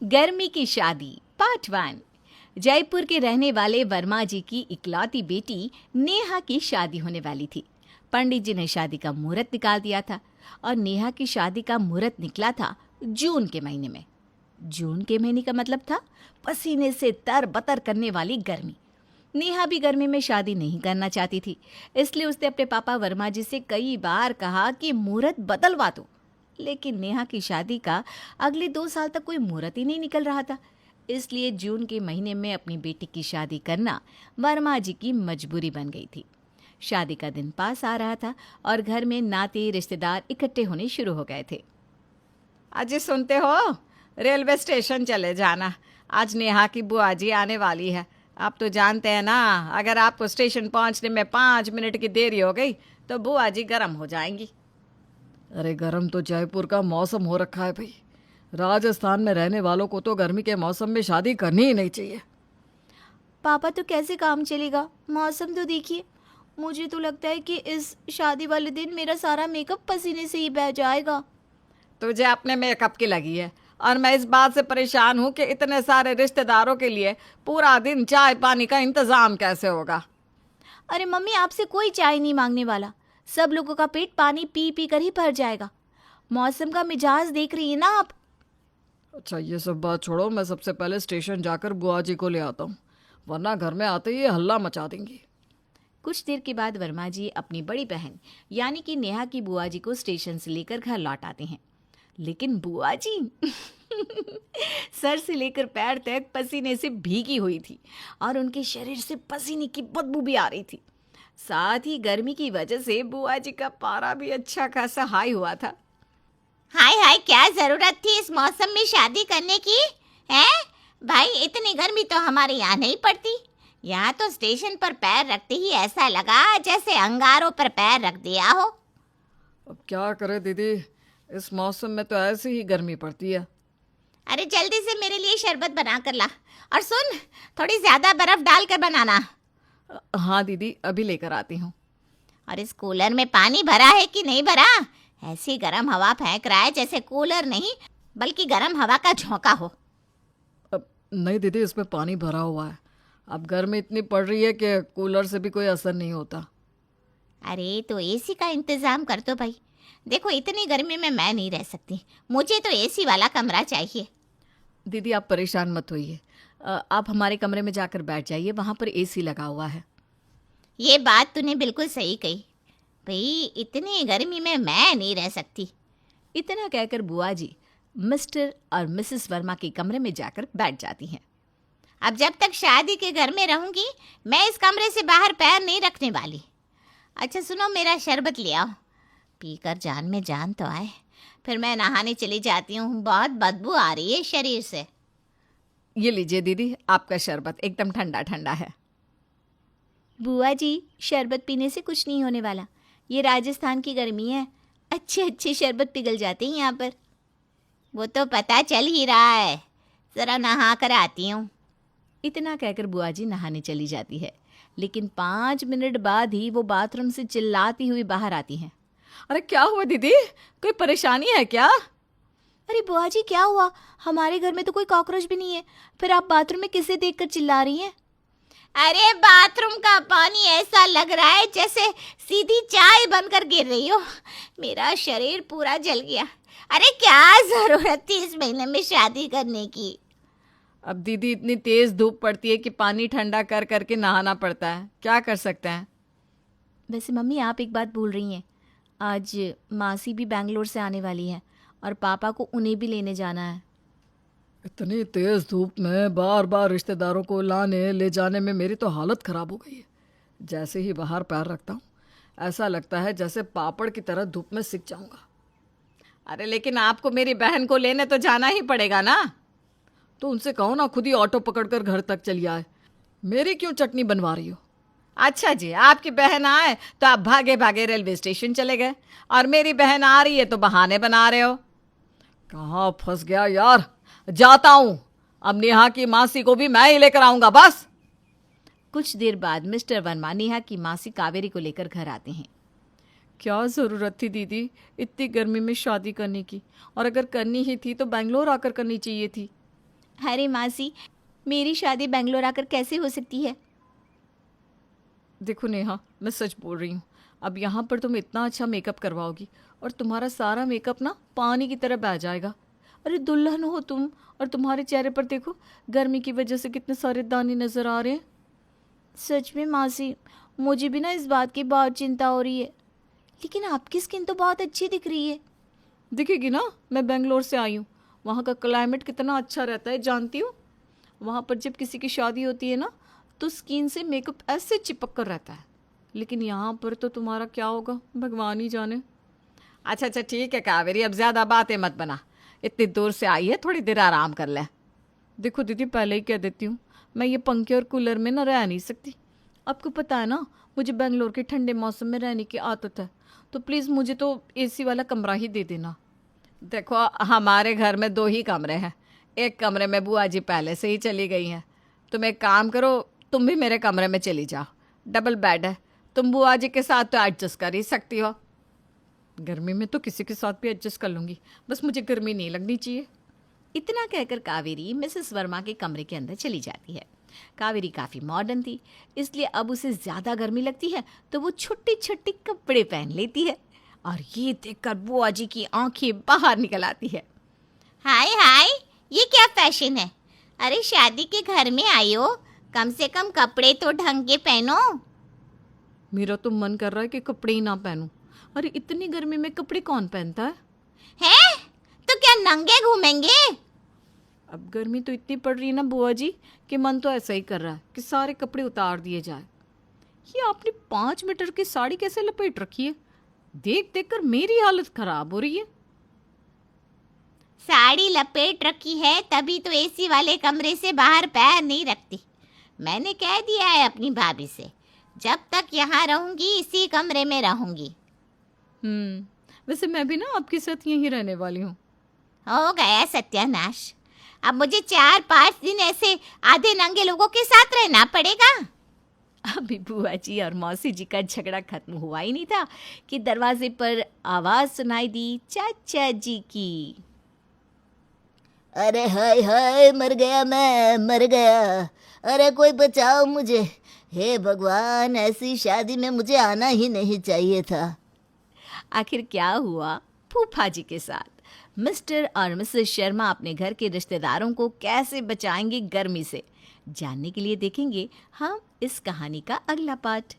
गर्मी की शादी पार्ट 1। जयपुर के रहने वाले वर्मा जी की इकलौती बेटी नेहा की शादी होने वाली थी। पंडित जी ने शादी का मुहूर्त निकाल दिया था और नेहा की शादी का मुहूर्त निकला था जून के महीने में। जून के महीने का मतलब था पसीने से तरबतर करने वाली गर्मी। नेहा भी गर्मी में शादी नहीं करना चाहती थी, इसलिए उसने अपने पापा वर्मा जी से कई बार कहा कि मुहूर्त बदलवा दो, लेकिन नेहा की शादी का अगले 2 साल तक कोई मुहूर्त ही नहीं निकल रहा था। इसलिए जून के महीने में अपनी बेटी की शादी करना वर्मा जी की मजबूरी बन गई थी। शादी का दिन पास आ रहा था और घर में नाते रिश्तेदार इकट्ठे होने शुरू हो गए थे। अजी सुनते हो, रेलवे स्टेशन चले जाना, आज नेहा की बुआ जी आने वाली है। आप तो जानते हैं ना, अगर आपको स्टेशन पहुंचने में 5 मिनट की देरी हो गई तो बुआ जी गर्म हो जाएंगी। अरे गर्म तो जयपुर का मौसम हो रखा है भाई। राजस्थान में रहने वालों को तो गर्मी के मौसम में शादी करनी ही नहीं चाहिए। पापा तो कैसे काम चलेगा, मौसम तो देखिए। मुझे तो लगता है कि इस शादी वाले दिन मेरा सारा मेकअप पसीने से ही बह जाएगा। तुझे अपने मेकअप की लगी है और मैं इस बात से परेशान हूँ कि इतने सारे रिश्तेदारों के लिए पूरा दिन चाय पानी का इंतजाम कैसे होगा। अरे मम्मी, आपसे कोई चाय नहीं मांगने वाला। सब लोगों का पेट पानी पी पी कर ही भर जाएगा। मौसम का मिजाज देख रही है ना आप। अच्छा ये सब बात छोड़ो, मैं सबसे पहले स्टेशन जाकर बुआ जी को ले आता हूँ, वरना घर में आते ही ये हल्ला मचा देंगी। कुछ देर के बाद वर्मा जी अपनी बड़ी बहन यानी कि नेहा की बुआ जी को स्टेशन से लेकर घर लौट आते हैं। लेकिन बुआ जी सर से लेकर पैर तक पसीने से भीगी हुई थी और उनके शरीर से पसीने की बदबू भी आ रही थी। साथ ही गर्मी की वजह से बुआ जी का पारा भी अच्छा खासा हाई हुआ था। हाय हाय, क्या जरूरत थी इस मौसम में शादी करने की? है भाई, इतनी गर्मी तो हमारे यहाँ नहीं पड़ती। यहाँ तो स्टेशन पर पैर रखते ही ऐसा लगा जैसे अंगारों पर पैर रख दिया हो। अब क्या करे दीदी, इस मौसम में तो ऐसे ही गर्मी पड़ती है। अरे जल्दी से मेरे लिए शरबत बना कर ला, और सुन, थोड़ी ज्यादा बर्फ डाल कर बनाना। हाँ दीदी, अभी लेकर आती हूँ। और इस कूलर में पानी भरा है कि नहीं भरा? ऐसी गर्म हवा फेंक रहा है जैसे कूलर नहीं बल्कि गर्म हवा का झोंका हो। अब नहीं दीदी, इसमें पानी भरा हुआ है। अब गर्मी इतनी पड़ रही है कि कूलर से भी कोई असर नहीं होता। अरे तो एसी का इंतजाम कर दो भाई। देखो, इतनी गर्मी में मैं नहीं रह सकती, मुझे तो एसी वाला कमरा चाहिए। दीदी आप परेशान मत होइए, आप हमारे कमरे में जाकर बैठ जाइए, वहाँ पर एसी लगा हुआ है। ये बात तूने बिल्कुल सही कही भाई, इतनी गर्मी में मैं नहीं रह सकती। इतना कहकर बुआ जी मिस्टर और मिसेस वर्मा के कमरे में जाकर बैठ जाती हैं। अब जब तक शादी के घर में रहूंगी, मैं इस कमरे से बाहर पैर नहीं रखने वाली। अच्छा सुनो, मेरा शरबत ले आओ, पीकर जान में जान तो आए। फिर मैं नहाने चली जाती हूँ, बहुत बदबू आ रही है शरीर से। ये लीजिए दीदी, आपका शरबत एकदम ठंडा ठंडा है। बुआ जी, शरबत पीने से कुछ नहीं होने वाला, ये राजस्थान की गर्मी है, अच्छे अच्छे शरबत पिघल जाते हैं यहाँ पर। वो तो पता चल ही रहा है, जरा नहा कर आती हूँ। इतना कहकर बुआ जी नहाने चली जाती है, लेकिन 5 मिनट बाद ही वो बाथरूम से चिल्लाती हुई बाहर आती हैं। अरे क्या हुआ दीदी, कोई परेशानी है क्या? अरे बुआ जी, क्या हुआ? हमारे घर में तो कोई कॉकरोच भी नहीं है, फिर आप बाथरूम में किसे देखकर चिल्ला रही हैं? अरे बाथरूम का पानी ऐसा लग रहा है जैसे सीधी चाय बनकर गिर रही हो। मेरा शरीर पूरा जल गया। अरे क्या जरूरत थी इस महीने में शादी करने की? अब दीदी इतनी तेज धूप पड़ती है कि पानी ठंडा कर करके नहाना पड़ता है, क्या कर सकते हैं। वैसे मम्मी, आप एक बात भूल रही हैं, आज मासी भी बैंगलोर से आने वाली है और पापा को उन्हें भी लेने जाना है। इतनी तेज धूप में बार बार रिश्तेदारों को लाने ले जाने में मेरी तो हालत खराब हो गई है। जैसे ही बाहर पैर रखता हूँ, ऐसा लगता है जैसे पापड़ की तरह धूप में सिक जाऊंगा। अरे लेकिन आपको मेरी बहन को लेने तो जाना ही पड़ेगा ना। तो उनसे कहो ना खुद ही ऑटो पकड़कर घर तक चली आए, मेरी क्यों चटनी बनवा रही हो। अच्छा जी, आपकी बहन आए तो आप भागे भागे रेलवे स्टेशन चले गए, और मेरी बहन आ रही है तो बहाने बना रहे हो। कहाँ फंस गया यार, जाता हूँ। अब नेहा की मासी को भी मैं ही लेकर आऊंगा बस। कुछ देर बाद मिस्टर वर्मा नेहा की मासी कावेरी को लेकर घर आते हैं। क्या ज़रूरत थी दीदी इतनी गर्मी में शादी करने की, और अगर करनी ही थी तो बेंगलोर आकर करनी चाहिए थी। अरे मासी, मेरी शादी बेंगलोर आकर कैसे हो सकती है? देखो नेहा, मैं सच बोल रही हूँ। अब यहाँ पर तुम इतना अच्छा मेकअप करवाओगी और तुम्हारा सारा मेकअप ना पानी की तरह बह जाएगा। अरे दुल्हन हो तुम, और तुम्हारे चेहरे पर देखो, गर्मी की वजह से कितने सारे दाने नजर आ रहे हैं। सच में मासी, मुझे भी ना इस बात की बहुत चिंता हो रही है। लेकिन आपकी स्किन तो बहुत अच्छी दिख रही है। दिखेगी ना, मैं बेंगलोर से आई हूँ। वहाँ का क्लाइमेट कितना अच्छा रहता है जानती हूँ। वहाँ पर जब किसी की शादी होती है ना, तो स्किन से मेकअप ऐसे चिपक कर रहता है। लेकिन यहाँ पर तो तुम्हारा क्या होगा, भगवान ही जाने। अच्छा अच्छा ठीक है कावेरी, अब ज़्यादा बातें मत बना। इतनी दूर से आई है, थोड़ी देर आराम कर ले। देखो दीदी, पहले ही कह देती हूँ, मैं ये पंखे और कूलर में ना रह नहीं सकती। आपको पता है ना, मुझे बेंगलोर के ठंडे मौसम में रहने की आदत है। तो प्लीज़ मुझे तो एसी वाला कमरा ही दे देना। देखो हमारे घर में 2 ही कमरे हैं। एक कमरे में बुआ जी पहले से ही चली गई हैं। तुम एक काम करो, तुम भी मेरे कमरे में चली जाओ। डबल बेड है, तुम बुआ जी के साथ तो एडजस्ट कर ही सकती हो। गर्मी में तो किसी के साथ भी एडजस्ट कर लूँगी, बस मुझे गर्मी नहीं लगनी चाहिए। इतना कहकर कावेरी मिसेस वर्मा के कमरे के अंदर चली जाती है। कावेरी काफ़ी मॉडर्न थी, इसलिए अब उसे ज़्यादा गर्मी लगती है तो वो छोटे छोटे कपड़े पहन लेती है। और ये देखकर बुआ जी की आंखें बाहर निकल आती है। हाय हाय, ये क्या फैशन है? अरे शादी के घर में आई हो, कम से कम कपड़े तो ढंग के पहनो। मेरा तो मन कर रहा है कि कपड़े ही ना पहनूं। अरे इतनी गर्मी में कपड़े कौन पहनता है? हैं? तो क्या नंगे घूमेंगे? अब गर्मी तो इतनी पड़ रही है ना बुआ जी, कि मन तो ऐसा ही कर रहा है कि सारे कपड़े उतार दिए जाए। ये आपने 5 मीटर की साड़ी कैसे लपेट रखी है? देख देख कर मेरी हालत खराब हो रही है। साड़ी लपेट रखी है तभी तो एसी वाले कमरे से बाहर पैर नहीं रखती। मैंने कह दिया है अपनी भाभी से, जब तक यहाँ रहूंगी इसी कमरे में रहूंगी। वैसे मैं भी ना आपके साथ यहीं रहने वाली हूँ। हो गया सत्यानाश। अब मुझे 4-5 दिन ऐसे आधे नंगे लोगों के साथ रहना पड़ेगा। अभी बुआ जी और मौसी जी का झगड़ा खत्म हुआ ही नहीं था कि दरवाजे पर आवाज सुनाई दी चाचा जी की। अरे हाय हाय, मर गया, मैं मर गया। अरे कोई बचाओ मुझे। हे भगवान, ऐसी शादी में मुझे आना ही नहीं चाहिए था। आखिर क्या हुआ फूफा जी के साथ? मिस्टर और मिसेस शर्मा अपने घर के रिश्तेदारों को कैसे बचाएंगे गर्मी से? जानने के लिए देखेंगे हम इस कहानी का अगला पार्ट।